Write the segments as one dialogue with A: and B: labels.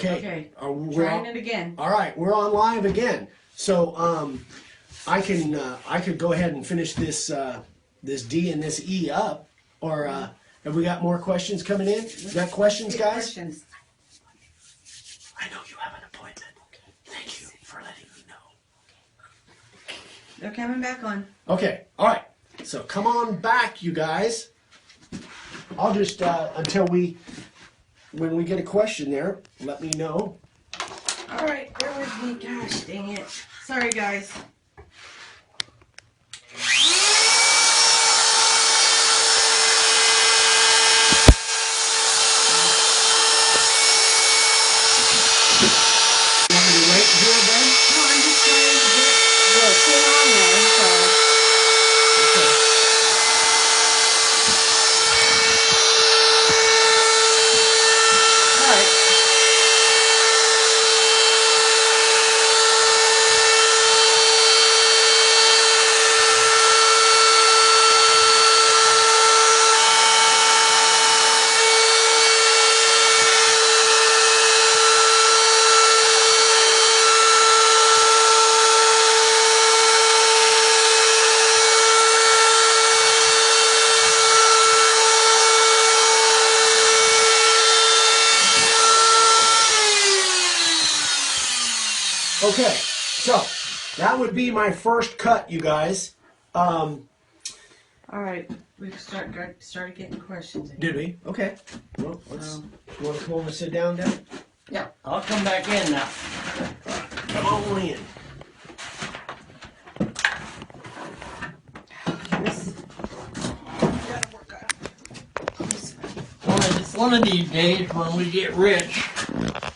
A: Okay.
B: Okay.
A: Trying
B: it again.
A: All right, we're on live again. So I could go ahead and finish this this D and this E up, or have we got more questions coming in? Got questions, guys?
B: Questions.
A: I know you have an appointment. Thank you for letting me know.
B: They're coming back on.
A: Okay, all right. So come on back, you guys. I'll just until when we get a question there, let me know.
B: All right, bear with me. Gosh, dang it. Sorry, guys.
A: You want me to wait here, Ben?
B: No, I'm just trying to get the thing on there, so.
A: Okay.
B: All right.
A: Okay, so that would be my first cut, you guys.
B: All right. We've started getting questions.
A: Did we? Okay. Well, let's. You want to come over and sit down, Dan?
C: Yeah, I'll come back in now.
A: Come on in.
B: This.
C: One of these days when we get rich,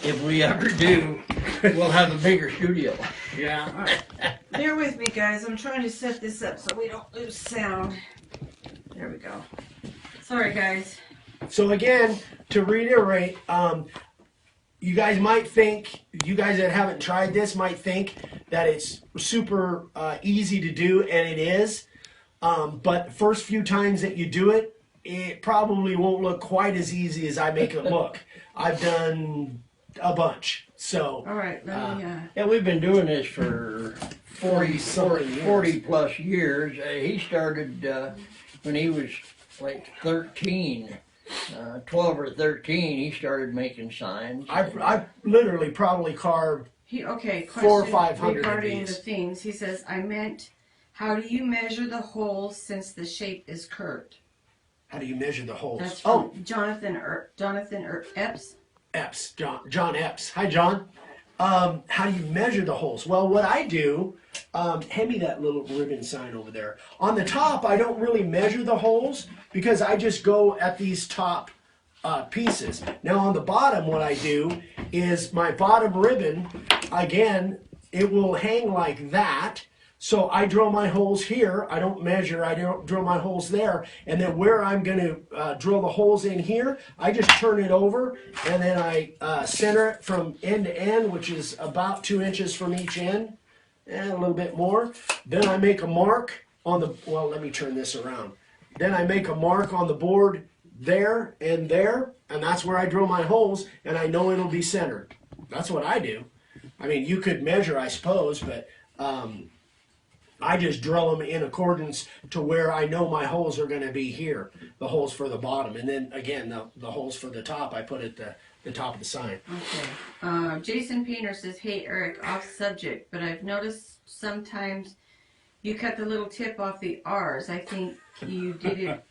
C: if we ever do, we'll have a bigger studio.
A: Yeah.
B: All right. Bear with me, guys. I'm trying to set this up so we don't lose sound. There we go. Sorry, guys.
A: So again, to reiterate, you guys might think, you guys that haven't tried this might think that it's super easy to do, and it is. But the first few times that you do it, it probably won't look quite as easy as I make it look. I've done a bunch. So,
B: All right. Let me.
C: And we've been doing this for 40 plus years. He started when he was like 13, 12 or 13. He started making signs.
A: I literally probably carved
B: Okay.
A: 400 or
B: Question
A: 500 of
B: regarding
A: these.
B: the things. He says, I meant, how do you measure the holes since the shape is curved?
A: How do you measure the holes?
B: That's from Jonathan Epps.
A: Epps, John Epps. Hi, John. How do you measure the holes? Well, what I do, hand me that little ribbon sign over there. On the top, I don't really measure the holes because I just go at these top pieces. Now, on the bottom, what I do is my bottom ribbon, again, it will hang like that. So I drill my holes here. I don't measure. I don't drill my holes there. And then where I'm going to drill the holes in here, I just turn it over, and then I center it from end to end, which is about 2 inches from each end, and a little bit more. Then I make a mark on the, well, let me turn this around. Then I make a mark on the board there, and that's where I drill my holes, and I know it'll be centered. That's what I do. I mean, you could measure, I suppose, but I just drill them in accordance to where I know my holes are going to be here, the holes for the bottom. And then, again, the holes for the top, I put at the top of the sign.
B: Okay. Jason Painter says, hey, Eric, off subject, but I've noticed sometimes you cut the little tip off the R's. I think you did it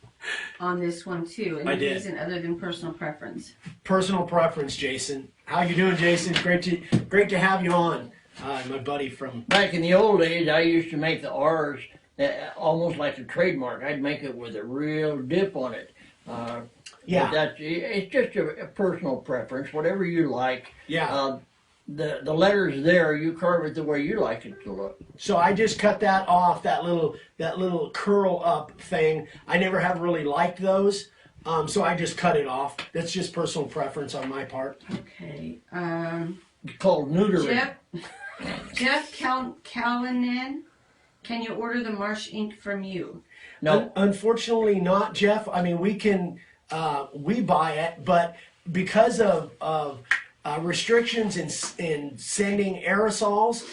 B: on this one, too. Any
A: I did.
B: reason other than personal preference?
A: Personal preference, Jason. How you doing, Jason? Great to have you on. My buddy from...
C: Back in the old days, I used to make the R's almost like a trademark. I'd make it with a real dip on it.
A: Yeah.
C: It's just a personal preference, whatever you like.
A: Yeah.
C: The letters there, you carve it the way you like it to look.
A: So I just cut that off, that little curl up thing. I never have really liked those, so I just cut it off. That's just personal preference on my part.
B: Okay.
C: It's called neutering.
B: Jeff Callanan, can you order the marsh ink from you?
C: No.
A: Unfortunately not, Jeff. I mean, we can, we buy it, but because of restrictions in sending aerosols.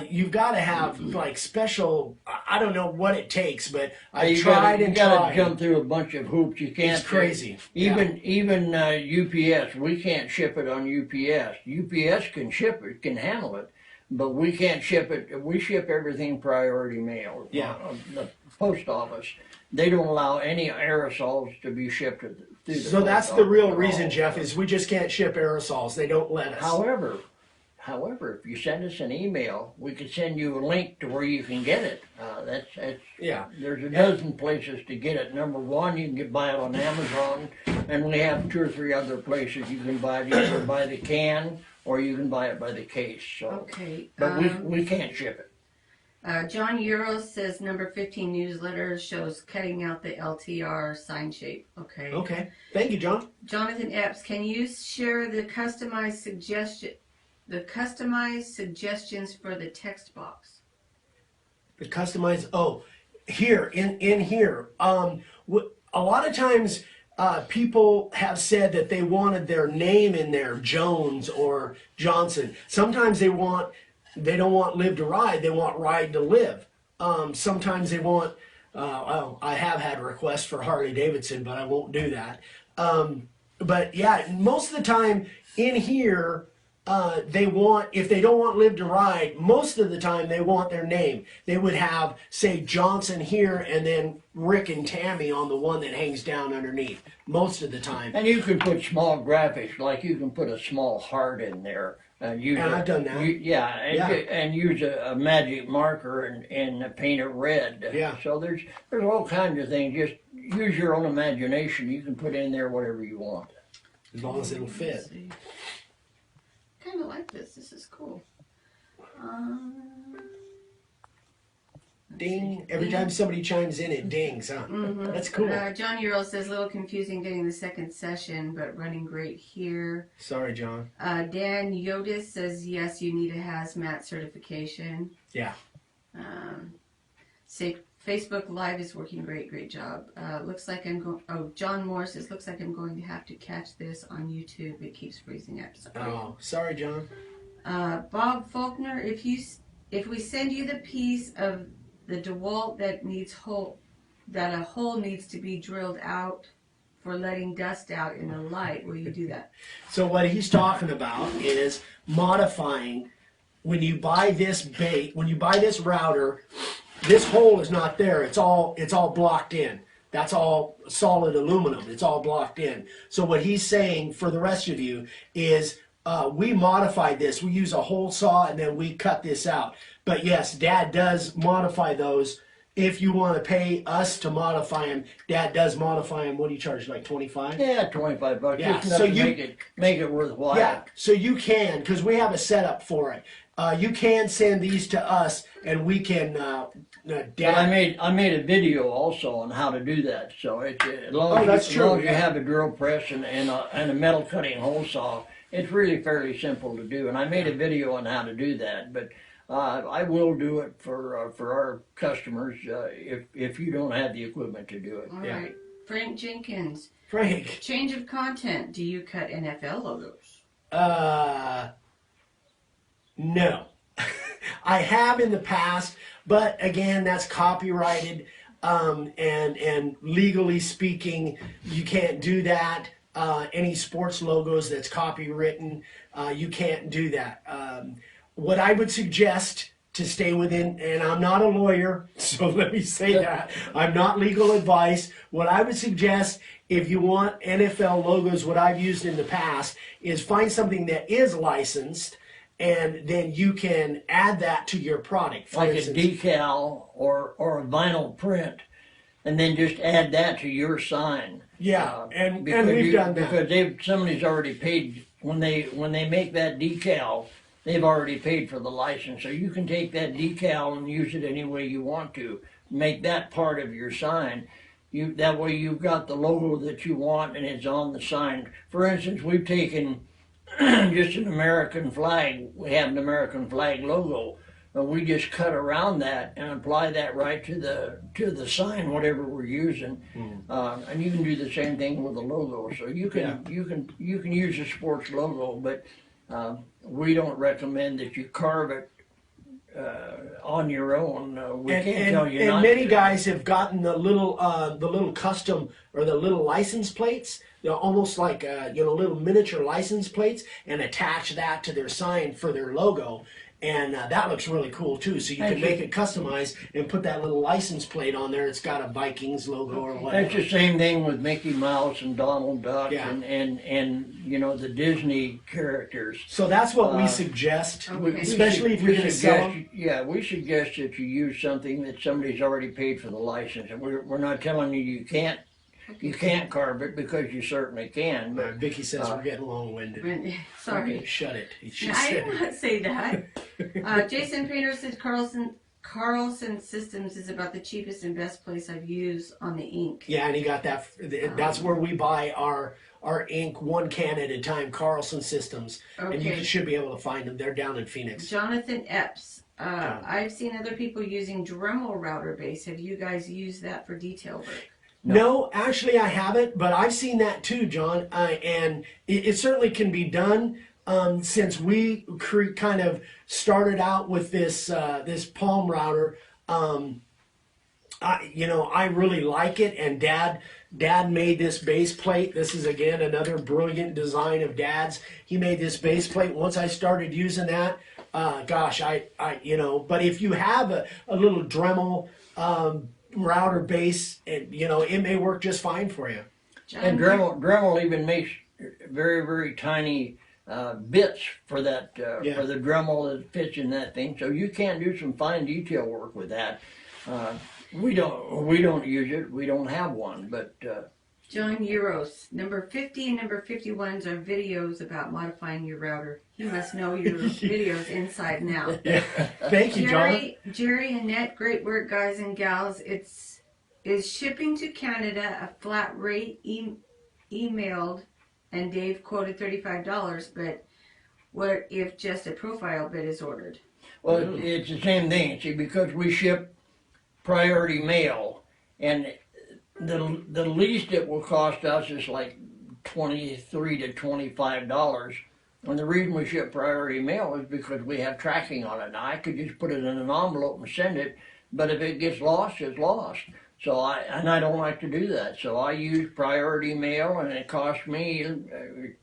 A: You've got to have like special. I don't know what it takes, but I tried
C: you
A: and
C: gotta
A: tried.
C: jump through a bunch of hoops. You can't.
A: It's crazy.
C: Even UPS, we can't ship it on UPS. UPS can ship it, can handle it, but we can't ship it. We ship everything priority mail.
A: Yeah.
C: The post office, they don't allow any aerosols to be shipped through the
A: So that's
C: post
A: the
C: office
A: real
C: at
A: reason,
C: all.
A: Jeff, is we just can't ship aerosols. They don't let us.
C: However, if you send us an email, we could send you a link to where you can get it. That's
A: Yeah.
C: There's a dozen places to get it. Number one, you can buy it on Amazon, and we have 2 or 3 other places you can buy it. You can buy the can, or you can buy it by the case. So,
B: Okay.
C: but we can't ship it.
B: John Euros says number 15 newsletter shows cutting out the LTR sign shape. Okay.
A: Okay. Thank you, John.
B: Jonathan Epps, can you share the customized suggestions for the text box?
A: The customized. Oh, here in here. A lot of times, people have said that they wanted their name in there, Jones or Johnson. Sometimes they don't want live to ride. They want ride to live. Sometimes they want. Well, I have had requests for Harley Davidson, but I won't do that. But yeah, most of the time in here. They want, if they don't want live to ride, most of the time they want their name. They would have, say, Johnson here and then Rick and Tammy on the one that hangs down underneath, most of the time.
C: And you can put small graphics, like you can put a small heart in there. And
A: I've done that.
C: And use a magic marker and paint it red.
A: Yeah.
C: So there's all kinds of things. Just use your own imagination. You can put in there whatever you want.
A: As long as it'll fit.
B: Kind of like this. This is cool.
A: Ding. Every time somebody chimes in, it dings, huh?
B: Mm-hmm.
A: That's cool.
B: John Earl says, a little confusing getting the second session, but running great here.
A: Sorry, John.
B: Dan Yodis says, yes, you need a hazmat certification.
A: Yeah.
B: Facebook Live is working great job. Looks like I'm going. Oh, John Moore says, looks like I'm going to have to catch this on YouTube. It keeps freezing up. Sorry.
A: Oh, sorry, John.
B: Bob Faulkner, if we send you the piece of the DeWalt that a hole needs to be drilled out for letting dust out in the light, will you do that?
A: So what he's talking about is modifying. When you buy this router. This hole is not there. It's all blocked in. That's all solid aluminum. It's all blocked in. So what he's saying for the rest of you is we modified this. We use a hole saw and then we cut this out. But yes, Dad does modify those. If you want to pay us to modify them, Dad does modify them. What do you charge? Like $25?
C: Yeah, $25.
A: Yeah,
C: Just enough
A: so
C: to make it worthwhile.
A: Yeah, so you can, because we have a setup for it. You can send these to us, and we can. Dad.
C: But I made a video also on how to do that. So as long as you have a drill press and a metal cutting hole saw, it's really fairly simple to do. And I made a video on how to do that. But I will do it for our customers if you don't have the equipment to do it.
B: All right. Frank Jenkins.
A: Frank.
B: Change of content. Do you cut NFL logos?
A: No. I have in the past, but again, that's copyrighted, and legally speaking, you can't do that. Any sports logos that's copywritten, you can't do that. What I would suggest to stay within, and I'm not a lawyer, so let me say that, I'm not legal advice. What I would suggest, if you want NFL logos, what I've used in the past, is find something that is licensed, and then you can add that to your product. For
C: like
A: instance,
C: a decal or a vinyl print, and then just add that to your sign.
A: Yeah, and we've done that.
C: Because somebody's already paid, when they make that decal, they've already paid for the license. So you can take that decal and use it any way you want to. Make that part of your sign. That way you've got the logo that you want and it's on the sign. For instance, we've taken just an American flag. We have an American flag logo, but we just cut around that and apply that right to the sign, whatever we're using. And you can do the same thing with the logo. So you can use a sports logo, but We don't recommend that you carve it on your own. We can't tell you
A: and
C: not
A: many
C: to.
A: guys have gotten the little custom or the little license plates. They're almost like little miniature license plates, and attach that to their sign for their logo. And that looks really cool too. So you can make it customized and put that little license plate on there. It's got a Vikings logo or whatever.
C: That's the same thing with Mickey Mouse and Donald Duck
A: Yeah.
C: and the Disney characters.
A: So that's what we suggest,
B: Okay.
A: especially if you're going to sell them.
C: Yeah, we suggest that you use something that somebody's already paid for the license. And we're not telling you can't carve it, because you certainly can. But
A: Vicky says we're getting long-winded.
B: Sorry.
A: Shut it. She
B: I
A: said
B: didn't
A: it.
B: want to say that. Jason Painter says Carlson Systems is about the cheapest and best place I've used on the ink.
A: Yeah, and he got that. That's where we buy our ink, one can at a time. Carlson Systems, and you
B: Okay.
A: should be able to find them. They're down in Phoenix.
B: Jonathan Epps. I've seen other people using Dremel router base. Have you guys used that for detail work?
A: No, actually, I haven't, but I've seen that too, John. And it certainly can be done. Since we kind of started out with this palm router, I really like it. And Dad made this base plate. This is again another brilliant design of Dad's. He made this base plate. Once I started using that, but if you have a little Dremel router base, and it may work just fine for you.
C: And Dremel even makes very, very tiny bits for that for the Dremel that fits in that thing. So you can do some fine detail work with that. We don't use it. We don't have one, but.
B: John Euros, number 50 and number 51s are videos about modifying your router. You must know your videos inside and out.
A: Yeah. Thank you, John.
B: Jerry, Annette, great work, guys and gals. Is shipping to Canada a flat rate emailed, and Dave quoted $35, but what if just a profile bit is ordered?
C: Well, it's the same thing. See, because we ship priority mail, and the least it will cost us is like $23 to $25. And the reason we ship priority mail is because we have tracking on it. Now, I could just put it in an envelope and send it, but if it gets lost, it's lost. So I don't like to do that. So I use priority mail, and it costs me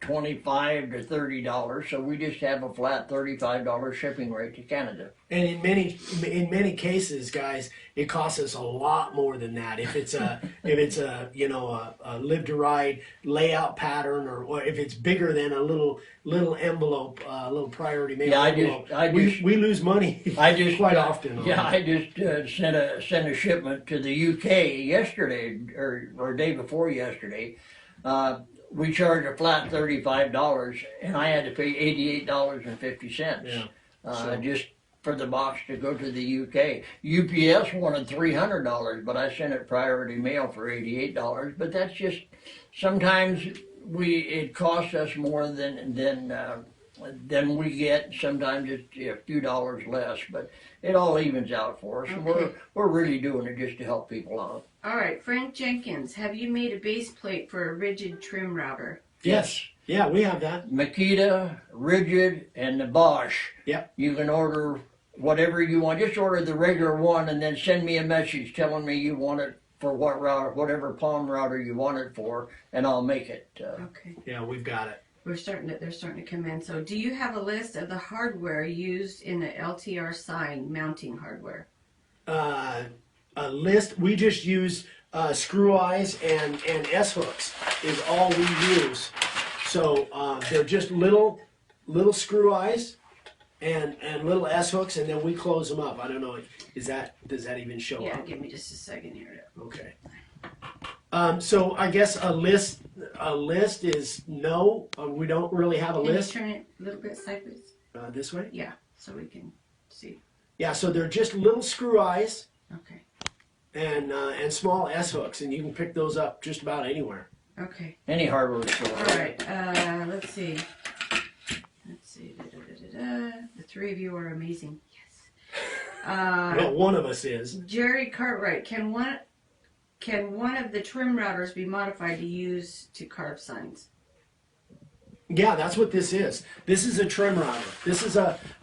C: $25 to $30. So we just have a flat $35 shipping rate to Canada.
A: And in many cases, guys, it costs us a lot more than that. If it's a live to ride layout pattern, or if it's bigger than a little envelope, little priority mail envelope, we lose money. Quite often.
C: I just sent a shipment to the UK yesterday or day before yesterday. We charged a flat $35, and I had to pay $88.50. Just for the box to go to the UK. UPS wanted $300, but I sent it priority mail for $88. But that's just, sometimes it costs us more than we get. Sometimes it's a few dollars less, but it all evens out for us.
B: Okay.
C: And we're really doing it just to help people out.
B: All right, Frank Jenkins, have you made a base plate for a rigid trim router?
A: Yes. Yeah, we have that.
C: Makita, Rigid, and the Bosch.
A: Yep.
C: You can order whatever you want. Just order the regular one, and then send me a message telling me you want it for what router, whatever palm router you want it for, and I'll make it.
B: Okay.
A: Yeah, we've got it.
B: They're starting to come in. So do you have a list of the hardware used in the LTR sign mounting hardware?
A: A list. We just use screw eyes and S-hooks is all we use. So they're just little screw eyes and little S-hooks, and then we close them up. I don't know. Does that even show
B: Yeah,
A: up?
B: give me just a second here.
A: Okay. So I guess a list is no. We don't really have a
B: Can
A: list.
B: you turn it a little bit sideways?
A: This way.
B: Yeah, so we can see.
A: Yeah. So they're just little screw eyes
B: Okay.
A: and small S-hooks, and you can pick those up just about anywhere.
B: Okay.
C: Any hardware store.
B: All right. Let's see. The three of you are amazing. Yes.
A: Well, one of us is.
B: Jerry Cartwright, can one of the trim routers be modified to use to carve signs?
A: Yeah, that's what this is. This is a trim router. This is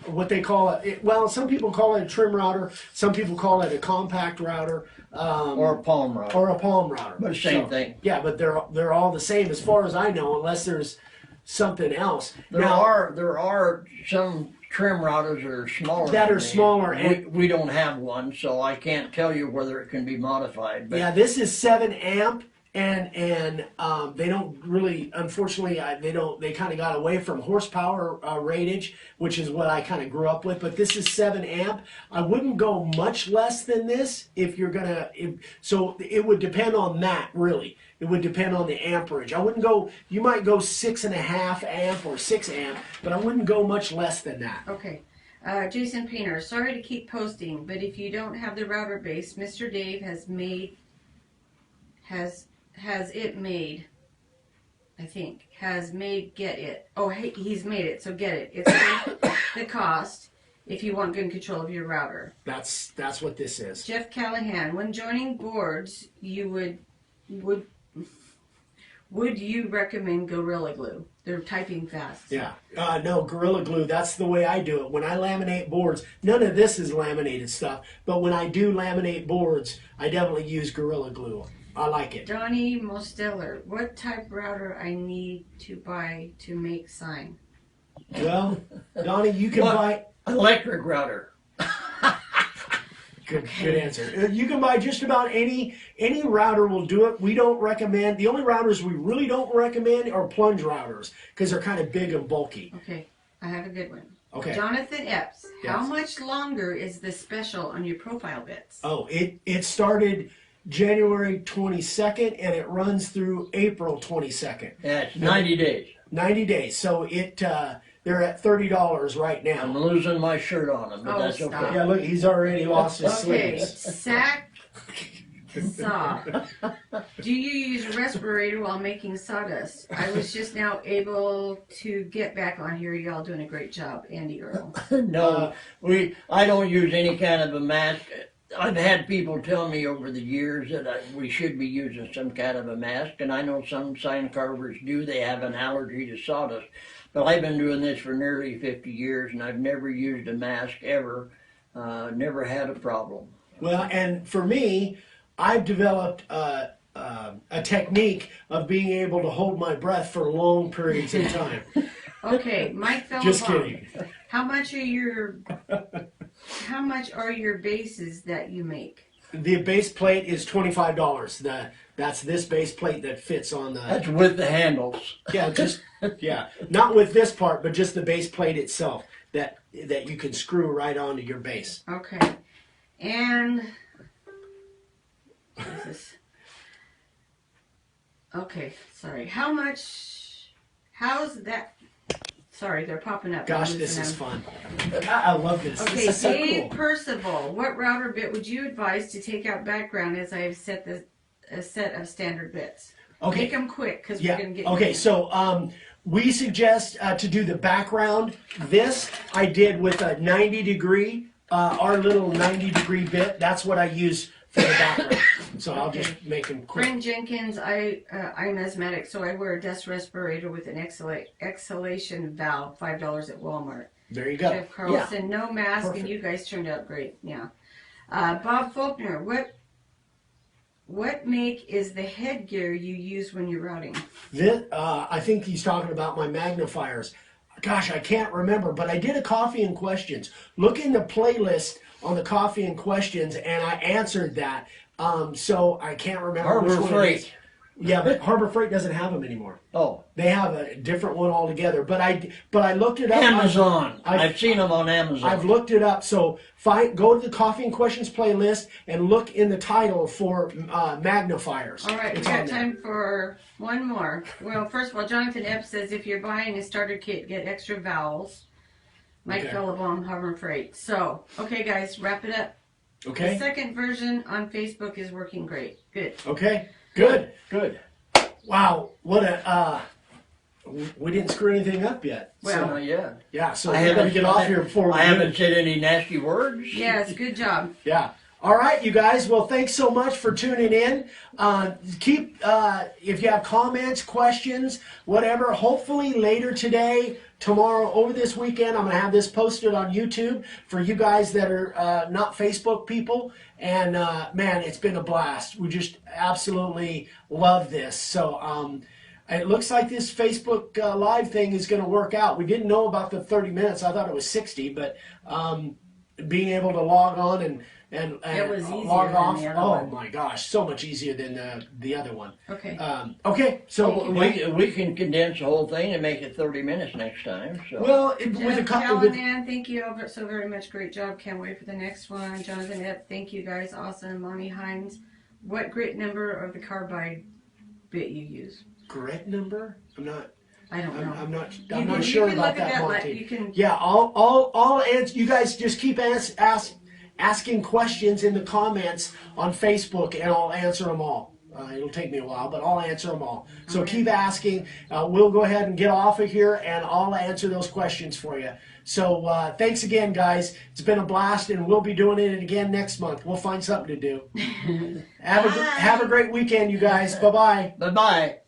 A: what they call it. Well, some people call it a trim router. Some people call it a compact router.
C: Or a palm router.
A: Or a palm router.
C: But same thing.
A: Yeah, but they're all the same as far as I know, unless there's something else.
C: There are some trim routers that are smaller.
A: That are
C: than
A: smaller,
C: these. We don't have one, so I can't tell you whether it can be modified. But
A: yeah, this is 7 amp. And they don't really, unfortunately, they kind of got away from horsepower ratage, which is what I kind of grew up with. But this is 7 amp. I wouldn't go much less than this if you're gonna. So it would depend on that, really. It would depend on the amperage. I wouldn't go. You might go 6.5 amp or 6 amp, but I wouldn't go much less than that.
B: Okay. Jason Painter, sorry to keep posting, but if you don't have the router base, Mr. Dave has it made, I think. Has made, get it. Oh, hey, he's made it, so get it. It's the cost if you want good control of your router.
A: That's what this is.
B: Jeff Callahan, when joining boards, you would you recommend Gorilla Glue? They're typing fast.
A: Yeah. No, Gorilla Glue, that's the way I do it. When I laminate boards, none of this is laminated stuff, but when I do laminate boards, I definitely use Gorilla Glue. I like it.
B: Donnie Mosteller, what type router I need to buy to make sign?
A: Well, Donnie, you can buy
C: electric router.
A: Good answer. You can buy just about any router will do it. We don't recommend, the only routers we really don't recommend are plunge routers because they're kind of big and bulky.
B: Okay, I have a good one.
A: Okay.
B: Jonathan Epps, how
A: Yes.
B: much longer is the special on your profile bits?
A: Oh, it started January 22nd and it runs through April 22nd.
C: Yeah, it's 90 days.
A: 90 days. So they're at $30 right
C: I'm
A: now.
C: losing my shirt on them, but
B: Oh,
C: that's
B: stop.
C: okay.
A: Yeah, look, he's already lost his
B: Okay,
A: sleeves.
B: Saw. Do you use respirator while making sawdust? I was just now able to get back on here. Y'all doing a great job, Andy Earl.
C: No, I don't use any kind of a mask. I've had people tell me over the years that we should be using some kind of a mask, and I know some sign carvers do. They have an allergy to sawdust. But I've been doing this for nearly 50 years, and I've never used a mask ever. Never had a problem.
A: Well, and for me, I've developed a technique of being able to hold my breath for long periods of time.
B: Okay, Mike Phillipon.
A: Just kidding.
B: How much are your bases that you make?
A: The base plate is $25. That's this base plate that fits on the.
C: That's with the handles.
A: Yeah, not with this part, but just the base plate itself that you can screw right onto your base.
B: Okay, and what is this? Okay, sorry. How's that? Sorry, they're popping up.
A: Gosh, this is fun. I love this.
B: Okay,
A: this is so
B: Dave
A: cool.
B: Percival, what router bit would you advise to take out background as I have set a set of standard bits?
A: Okay.
B: Make them quick because
A: Yeah.
B: we're going to get.
A: Okay, so we suggest to do the background. This I did with a 90-degree, our little 90-degree bit. That's what I use for the background. So I'll just make them quick.
B: Brent Jenkins, I'm asthmatic, so I wear a dust respirator with an exhalation valve, $5 at Walmart.
A: There you go.
B: Jeff Carlson,
A: Yeah.
B: no mask,
A: Perfect.
B: and you guys turned out great. Yeah. Bob Faulkner, what make is the headgear you use when you're routing?
A: This, I think he's talking about my magnifiers. Gosh, I can't remember, but I did a Coffee and Questions. Look in the playlist on the Coffee and Questions, and I answered that. So I can't remember which
C: Harbor
A: one it is.
C: Freight.
A: Yeah, but Harbor Freight doesn't have them anymore.
C: Oh,
A: They have a different one altogether. But I looked it up.
C: Amazon.
A: I've-
C: I've seen them on Amazon.
A: I've looked it up. So go to the Coffee and Questions playlist and look in the title for magnifiers.
B: All right, we
A: It's
B: got
A: on there.
B: time for one more. Well, first of all, Jonathan Epps says if you're buying a starter kit, get extra vowels. Mike
A: Okay.
B: Phillipon, Harbor Freight. So, okay, guys, wrap it up. The
A: Okay.
B: second version on Facebook is working great. Good.
A: Okay. Good.
C: Good.
A: Wow. What a. We didn't screw anything up yet.
B: Well,
A: Yeah. So
C: I
A: we got to
C: haven't
A: get off here before we.
C: I haven't said any nasty words.
B: yes, good job.
A: Yeah. All right, you guys. Well, thanks so much for tuning in. If you have comments, questions, whatever, hopefully later today, tomorrow, over this weekend, I'm going to have this posted on YouTube for you guys that are not Facebook people. And man, it's been a blast. We just absolutely love this. So it looks like this Facebook Live thing is going to work out. We didn't know about the 30 minutes. I thought it was 60, but being able to log on and
B: It was easier
A: log
B: than
A: off.
B: the other
A: Oh
B: one.
A: my gosh, so much easier than the other one.
B: Okay.
A: Okay, so
C: We can condense the whole thing and make it 30 minutes next time. So.
A: well, with a
B: Jeff
A: couple with,
B: Callahan, thank you so very much. Great job. Can't wait for the next one. Jonathan Epp, thank you guys. Awesome. Monty Hines, what grit number of the carbide bit you use?
A: grit number?
B: I don't know.
A: I'm not
B: You
A: sure
B: can
A: about
B: look at
A: that,
B: like,
A: Monty.
B: you can.
A: Yeah, I'll answer. You guys just keep asking questions in the comments on Facebook, and I'll answer them all. It'll take me a while, but I'll answer them all. So
B: Okay.
A: keep asking. We'll go ahead and get off of here, and I'll answer those questions for you. So thanks again, guys. It's been a blast, and we'll be doing it again next month. We'll find something to do. Have a great weekend, you guys. Bye-bye.
C: Bye-bye.